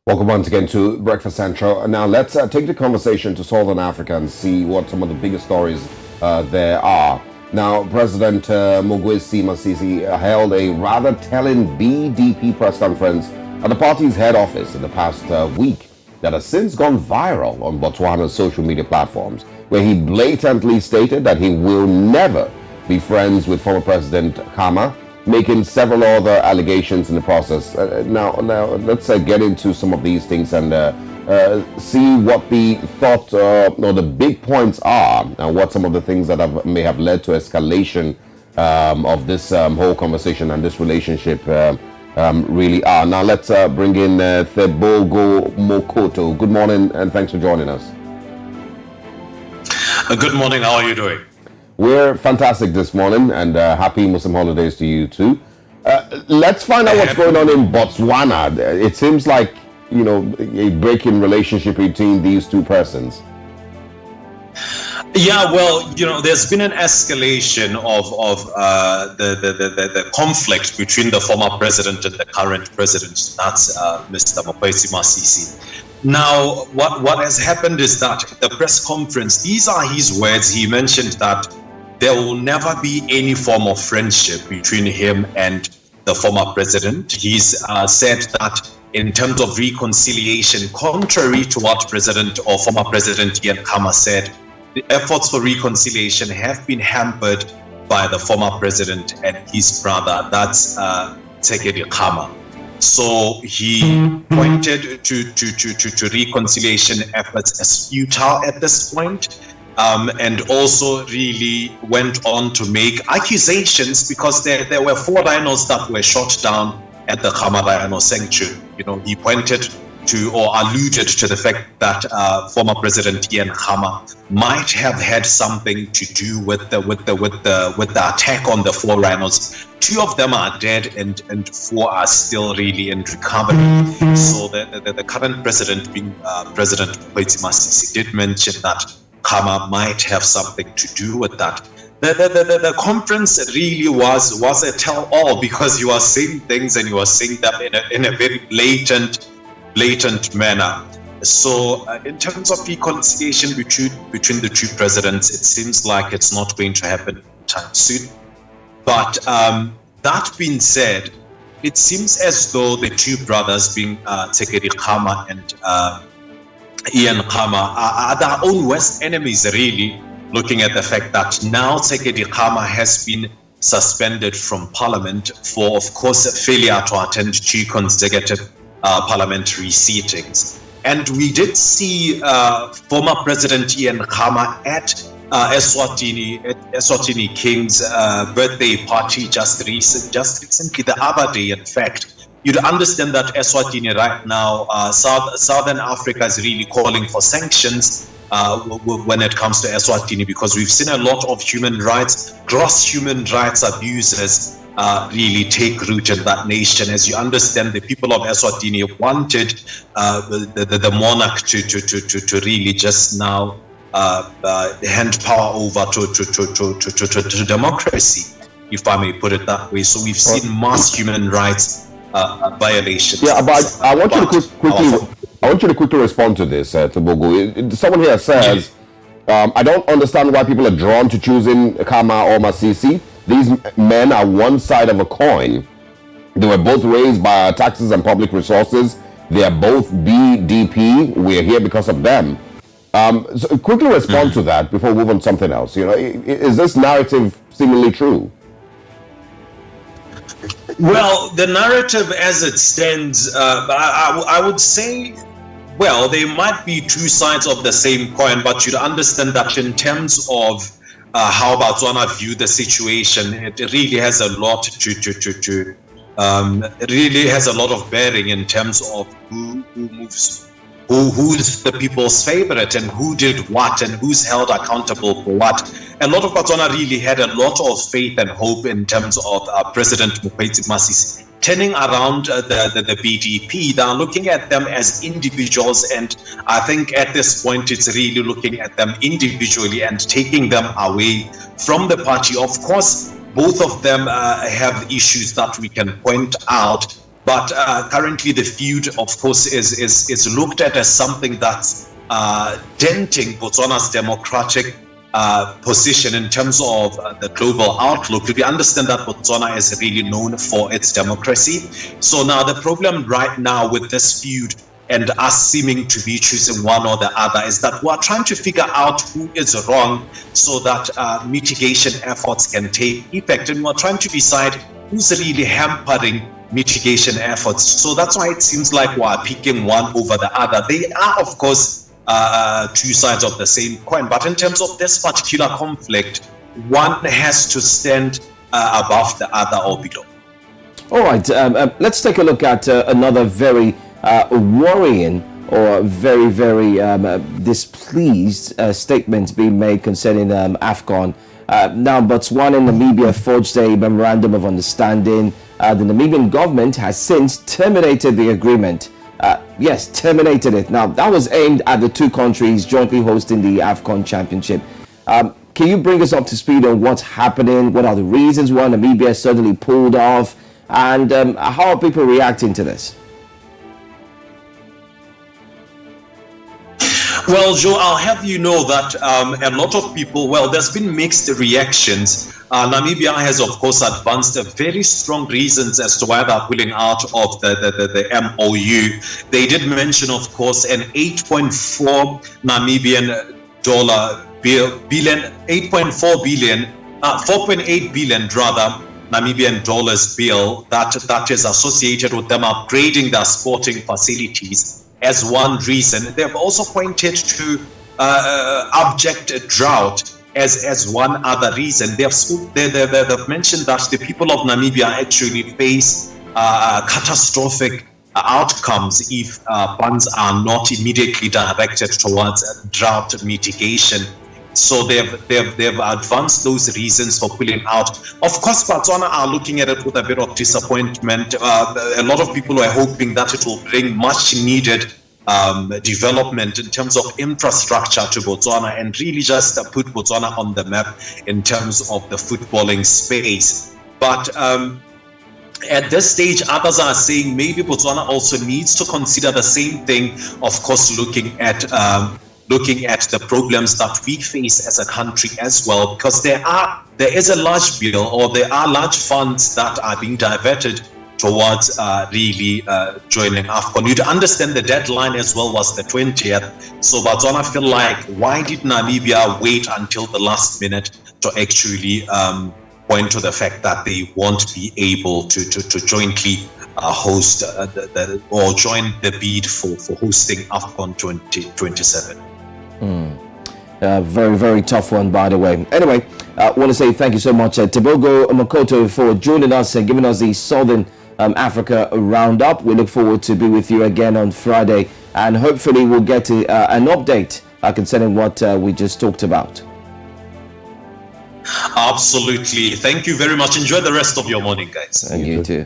Welcome once again to Breakfast Central. Now let's take the conversation to Southern Africa and see what some of the biggest stories there are. Now, President Mokgweetsi Masisi held a rather telling BDP press conference at the party's head office in the past week that has since gone viral on Botswana's social media platforms, where he blatantly stated that he will never be friends with former President Khama, making several other allegations in the process. Now let's get into some of these things and see what the thought or the big points are, and what some of the things that may have led to escalation of this whole conversation and this relationship really are. Now let's bring in Thebogo Mokoto. Good morning and thanks for joining us. Good morning, how are you doing? We're fantastic this morning, and happy Muslim holidays to you too. Let's find out what's going on in Botswana. It seems like, you know, a break in relationship between these two persons. Yeah, well, you know, there's been an escalation of the conflict between the former president and the current president. That's Mr. Mokgweetsi Masisi. Now, what has happened is that at the press conference, these are his words. He mentioned that there will never be any form of friendship between him and the former president. He's said that in terms of reconciliation, contrary to what President or former President Khama said, the efforts for reconciliation have been hampered by the former president and his brother, that's Khama. So he pointed to reconciliation efforts as futile at this point. And also really went on to make accusations, because there were 4 rhinos that were shot down at the Khama Rhino Sanctuary. You know, he pointed to or alluded to the fact that former President Khama might have had something to do with the attack on the 4 rhinos. 2 of them are dead and 4 are still really in recovery. So the current president, being President Mokgweetsi Masisi, did mention that Khama might have something to do with that. The conference really was a tell-all, because you are saying things and you are saying them in a very blatant manner. So in terms of reconciliation between the 2 presidents, it seems like it's not going to happen anytime soon. But that being said, it seems as though the 2 brothers, being Khama and Khama, are their own worst enemies, really, looking at the fact that now Khama has been suspended from parliament for, of course, failure to attend 2 consecutive parliamentary sittings. And we did see former President Khama at Eswatini King's birthday party just recently, the other day, in fact. You'd understand that Eswatini right now, Southern Africa is really calling for sanctions when it comes to Eswatini, because we've seen a lot of gross human rights abuses really take root in that nation. As you understand, the people of Eswatini wanted the monarch to really just now hand power over to democracy, if I may put it that way. So we've seen mass human rights violations. Yeah, but I want you to quickly respond to this, Thebogo. Someone here says, I don't understand why people are drawn to choosing Khama or Masisi. These men are one side of a coin. They were both raised by our taxes and public resources. They are both BDP. We are here because of them. So quickly respond to that before we move on to something else. You know, is this narrative seemingly true? Well, the narrative as it stands, I would say, well, there might be 2 sides of the same coin, but you'd understand that in terms of how Botswana view the situation, it really has a lot it really has a lot of bearing in terms of who's the people's favorite and who did what and who's held accountable for what. A lot of Botswana really had a lot of faith and hope in terms of President Mokgweetsi Masisi turning around the BDP. They're looking at them as individuals, and I think at this point it's really looking at them individually and taking them away from the party. Of course, both of them have issues that we can point out, But currently the feud, of course, is looked at as something that's denting Botswana's democratic position in terms of the global outlook. We understand that Botswana is really known for its democracy. So now the problem right now with this feud and us seeming to be choosing one or the other is that we're trying to figure out who is wrong so that mitigation efforts can take effect. And we're trying to decide who's really hampering mitigation efforts. So that's why it seems like we're picking one over the other. They are, of course, two sides of the same coin. But in terms of this particular conflict, one has to stand above the other or below. All right, let's take a look at another very worrying or very, very displeased statement being made concerning AFCON. Now, Botswana and Namibia forged a memorandum of understanding. The Namibian government has since terminated the agreement. Yes, terminated it. Now, that was aimed at the two countries jointly hosting the AFCON Championship. Can you bring us up to speed on what's happening? What are the reasons why Namibia suddenly pulled off? And how are people reacting to this? Well, Joe, I'll have you know that a lot of people, well, there's been mixed reactions. Namibia has, of course, advanced very strong reasons as to why they're pulling out of the MOU. They did mention, of course, an 8.4 Namibian dollar billion, 8.4 billion, 4.8 billion rather, Namibian dollars bill that is associated with them upgrading their sporting facilities as one reason. They've also pointed to abject drought as one other reason. They've mentioned that the people of Namibia actually face catastrophic outcomes if funds are not immediately directed towards drought mitigation. So they've advanced those reasons for pulling out. Of course, Botswana are looking at it with a bit of disappointment. A lot of people were hoping that it will bring much needed development in terms of infrastructure to Botswana and really just put Botswana on the map in terms of the footballing space. But at this stage, others are saying maybe Botswana also needs to consider the same thing, of course, looking at the problems that we face as a country as well, because there is a large bill, or there are large funds that are being diverted towards really joining AFCON. You'd understand the deadline as well was the 20th. So Botswana feel like, why did Namibia wait until the last minute to actually point to the fact that they won't be able to jointly host or join the bid for hosting AFCON 2027? Very, very tough one, by the way. Anyway, I want to say thank you so much, Tebogo Makoto, for joining us and giving us the Southern Africa Roundup. We look forward to be with you again on Friday, and hopefully we'll get an update concerning what we just talked about. Absolutely. Thank you very much. Enjoy the rest of your morning, guys. And you too.